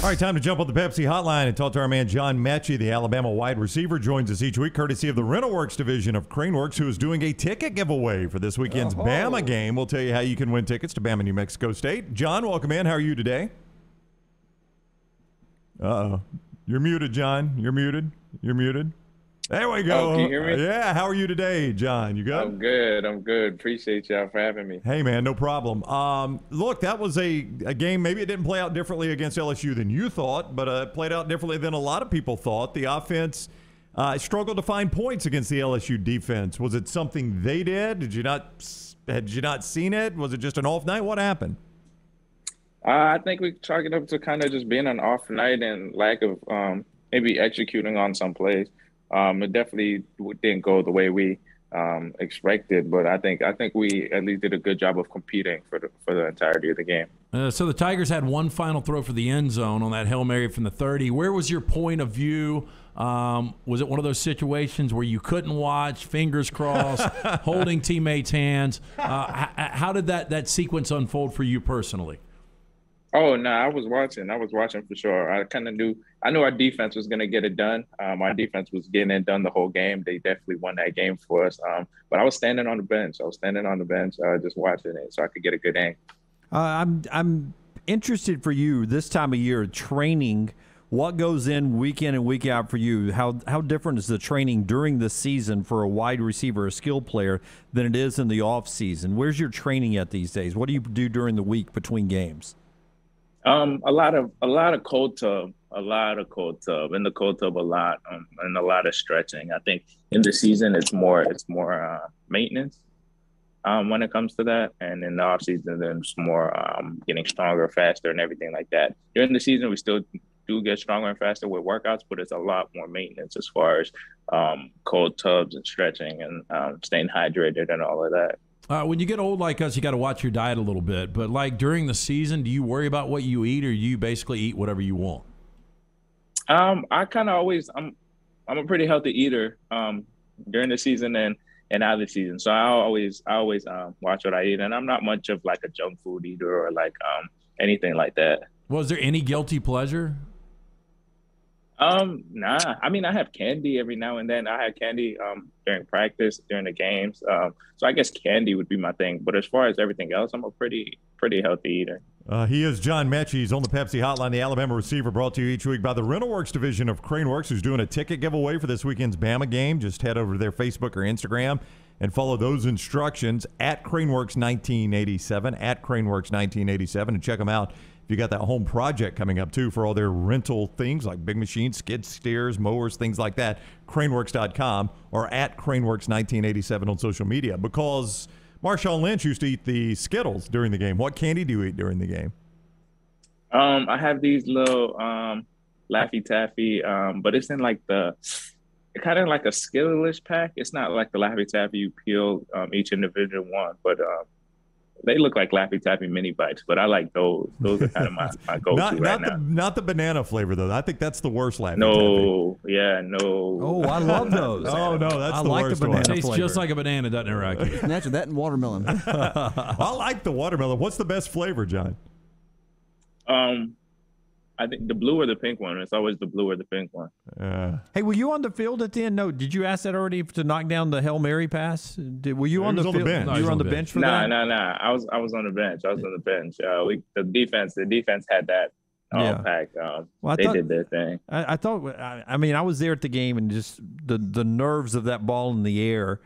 All right, time to jump on the Pepsi hotline and talk to our man John Metchie, the Alabama wide receiver, joins us each week courtesy of the RentalWorks division of CraneWorks, who is doing a ticket giveaway for this weekend's Bama game. We'll tell you how you can win tickets to Bama, New Mexico State. John, welcome in. How are you today? Uh-oh. You're muted, John. You're muted. There we go. Oh, can you hear me? Yeah, how are you today, John? You good? I'm good. Appreciate y'all for having me. Hey, man, no problem. Look, that was a game. Maybe it didn't play out differently against LSU than you thought, but it played out differently than a lot of people thought. The offense struggled to find points against the LSU defense. Was it something they did? Had you not seen it? Was it just an off night? What happened? I think we chalk it up to kind of just being an off night and lack of maybe executing on some plays. It definitely didn't go the way we expected, but I think we at least did a good job of competing for the entirety of the game. So the Tigers had one final throw for the end zone on that Hail Mary from the 30. Where was your point of view? Was it one of those situations where you couldn't watch, fingers crossed, holding teammates' hands? How did that sequence unfold for you personally? Oh, no, I was watching for sure. I knew our defense was going to get it done. Our defense was getting it done the whole game. They definitely won that game for us. But I was standing on the bench. Just watching it so I could get a good angle. I'm interested for you this time of year, training. What goes in week and week out for you? How different is the training during the season for a wide receiver, a skill player, than it is in the off season? Where's your training at these days? What do you do during the week between games? A lot of cold tub, in the cold tub a lot, and a lot of stretching. I think in the season it's more maintenance when it comes to that, and in the off season then it's more getting stronger, faster, and everything like that. During the season we still do get stronger and faster with workouts, but it's a lot more maintenance as far as cold tubs and stretching and staying hydrated and all of that. When you get old like us, you got to watch your diet a little bit. But like during the season, do you worry about what you eat, or do you basically eat whatever you want? I kind of always I'm a pretty healthy eater during the season and out of the season. So I always watch what I eat, and I'm not much of like a junk food eater or like anything like that. Was there any guilty pleasure? Nah. I mean, I have candy every now and then. I have candy during practice, during the games. So I guess candy would be my thing. But as far as everything else, I'm a pretty healthy eater. He is John Metchie. He's on the Pepsi hotline, the Alabama receiver, brought to you each week by the RentalWorks division of CraneWorks, who's doing a ticket giveaway for this weekend's Bama game. Just head over to their Facebook or Instagram and follow those instructions at CraneWorks1987, at CraneWorks1987, and check them out. You got that home project coming up, too, for all their rental things like big machines, skid steers, mowers, things like that. CraneWorks.com or at CraneWorks1987 on social media. Because Marshawn Lynch used to eat the Skittles during the game. What candy do you eat during the game? I have these little Laffy Taffy, but it's in like kind of like a Skittleish pack. It's not like the Laffy Taffy you peel each individual one, but they look like Laffy Taffy mini bites, but I like those. Those are kind of my go-to now. Not the banana flavor, though. I think that's the worst Laffy Taffy. No. Oh, I love those. Oh, no, that's the like worst the banana one. Tastes flavor. just like a banana, doesn't it, Rocky? Imagine that and watermelon. I like the watermelon. What's the best flavor, John? I think the blue or the pink one. It's always the blue or the pink one. Hey, were you on the field at the end? No, did you ask that already to knock down the Hail Mary pass? Were you on the field? bench. You were on the bench for that? No. I was on the bench. The defense had that pack. They did their thing. I was there at the game, and just the nerves of that ball in the air.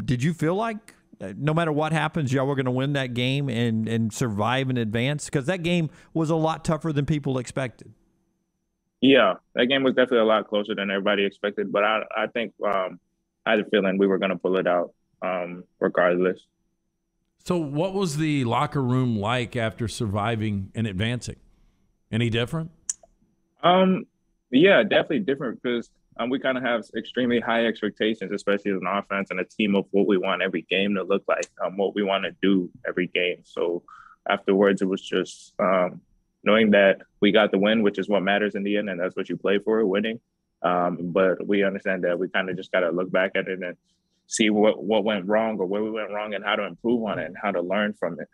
Did you feel like no matter what happens, y'all were going to win that game and survive and advance? Because that game was a lot tougher than people expected. Yeah, that game was definitely a lot closer than everybody expected. But I think I had a feeling we were going to pull it out regardless. So what was the locker room like after surviving and advancing? Any different? Yeah, definitely different because we kind of have extremely high expectations, especially as an offense and a team, of what we want every game to look like, what we want to do every game. So afterwards, it was just knowing that we got the win, which is what matters in the end, and that's what you play for, winning. But we understand that we kind of just got to look back at it and see what went wrong or where we went wrong and how to improve on it and how to learn from it.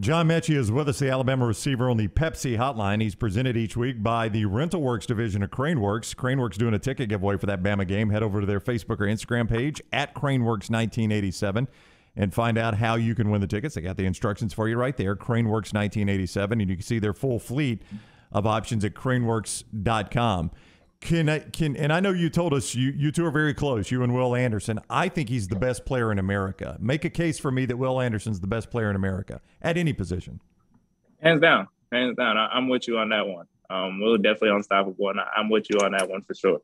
John Metchie is with us, the Alabama receiver on the Pepsi hotline. He's presented each week by the RentalWorks division of CraneWorks. CraneWorks doing a ticket giveaway for that Bama game. Head over to their Facebook or Instagram page at CraneWorks1987 and find out how you can win the tickets. They got the instructions for you right there, CraneWorks1987, and you can see their full fleet of options at CraneWorks.com. And I know you told us you two are very close, you and Will Anderson. I think he's the best player in America. Make a case for me that Will Anderson's the best player in America at any position. Hands down. I'm with you on that one. Will definitely unstoppable, and I'm with you on that one for sure.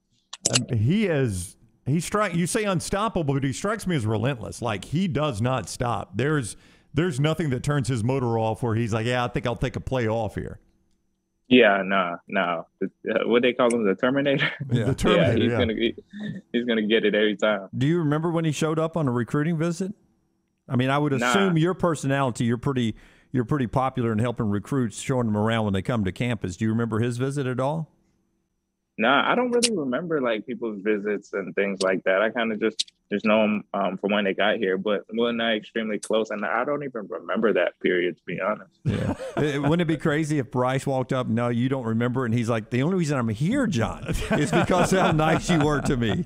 You say unstoppable, but he strikes me as relentless. Like, he does not stop. There's nothing that turns his motor off where he's like, yeah, I think I'll take a play off here. Yeah, no. What they call him, the Terminator? Yeah. The Terminator, he's gonna get it every time. Do you remember when he showed up on a recruiting visit? I mean, I would assume your personality, you're pretty popular in helping recruits, showing them around when they come to campus. Do you remember his visit at all? Nah, I don't really remember like people's visits and things like that. I kind of just know them from when they got here, but Will and I are extremely close, and I don't even remember that period, to be honest. Yeah. Wouldn't it be crazy if Bryce walked up, no, you don't remember, and he's like, the only reason I'm here, John, is because of how nice you were to me.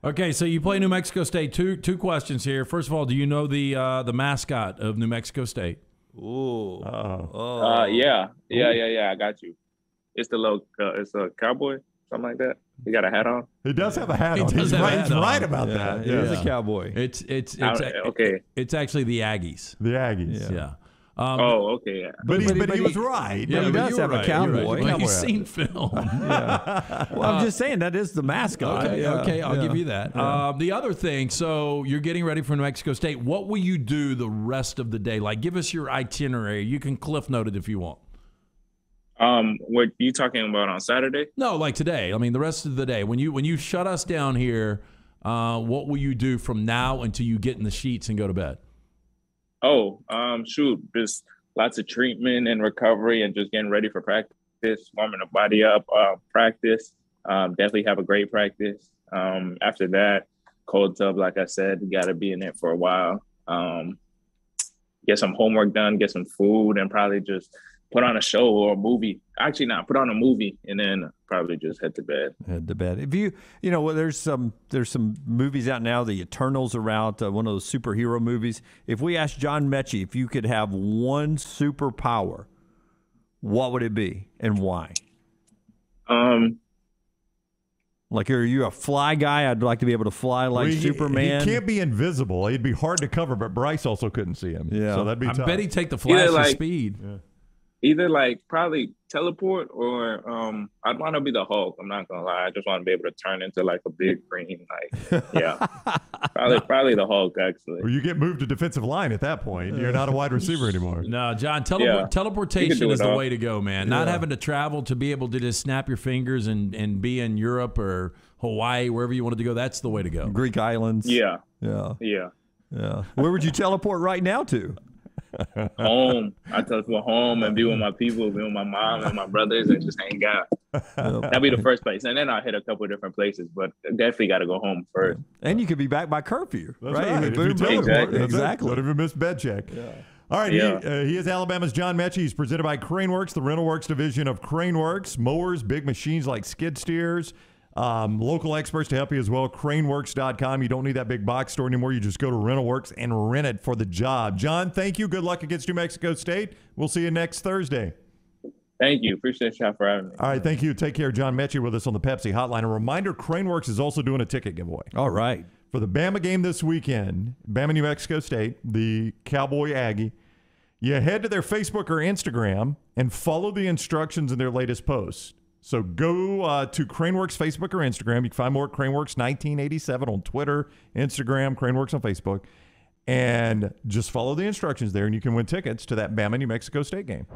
Okay, so you play New Mexico State. Two questions here. First of all, do you know the mascot of New Mexico State? Ooh. Yeah, I got you. It's it's a cowboy, something like that. He got a hat on. He does have a hat on. He's right about that. Yeah. He's a cowboy. Okay. It's actually the Aggies. The Aggies. Yeah. Okay. Yeah. But he was right. Yeah, he does have a cowboy. Right. He's seen film. Well, I'm just saying that is the mascot. Okay, I'll give you that. Yeah. The other thing, so you're getting ready for New Mexico State. What will you do the rest of the day? Like, give us your itinerary. You can cliff note it if you want. What you talking about on Saturday? No, like today. I mean, the rest of the day. When you shut us down here, what will you do from now until you get in the sheets and go to bed? Just lots of treatment and recovery and just getting ready for practice, warming the body up, practice. Definitely have a great practice. After that, cold tub, like I said, got to be in it for a while. Get some homework done, get some food, and probably just put on a show or a movie. Actually, not put on a movie and then probably just head to bed. If there's some movies out now. The Eternals are out. One of those superhero movies. If we asked John Metchie if you could have one superpower, what would it be and why? Like, are you a fly guy? I'd like to be able to fly like Superman. He can't be invisible. He'd be hard to cover, but Bryce also couldn't see him. Yeah, so that'd be tough. I bet he'd take the flash of speed. Yeah. Either like probably teleport or I'd want to be the Hulk. I'm not gonna lie. I just want to be able to turn into like a big green, probably the Hulk actually. Well, you get moved to defensive line at that point. You're not a wide receiver anymore. No, John, teleportation is the way to go, man. Not having to travel to be able to just snap your fingers and be in Europe or Hawaii, wherever you wanted to go. That's the way to go. Greek islands. Yeah. Where would you teleport right now to? Home. I teleport home and be with my people, be with my mom and my brothers, and just hang out. That'd be the first place, and then I'll hit a couple of different places, but definitely got to go home first. And you could be back by curfew, right? Exactly. Don't even miss bed check. Yeah. All right, he is Alabama's John Metchie. He's presented by CraneWorks, the RentalWorks division of CraneWorks. Mowers, big machines like skid steers. Local experts to help you as well. CraneWorks.com. You don't need that big box store anymore. You just go to RentalWorks and rent it for the job. John, thank you. Good luck against New Mexico State. We'll see you next Thursday. Thank you. Appreciate y'all for having me. All right, thank you. Take care. John Metchie with us on the Pepsi Hotline. A reminder, CraneWorks is also doing a ticket giveaway. All right. For the Bama game this weekend, Bama, New Mexico State, the Cowboy Aggie, you head to their Facebook or Instagram and follow the instructions in their latest posts. So go to CraneWorks Facebook or Instagram. You can find more at CraneWorks 1987 on Twitter, Instagram, CraneWorks on Facebook. And just follow the instructions there, and you can win tickets to that Bama New Mexico State game.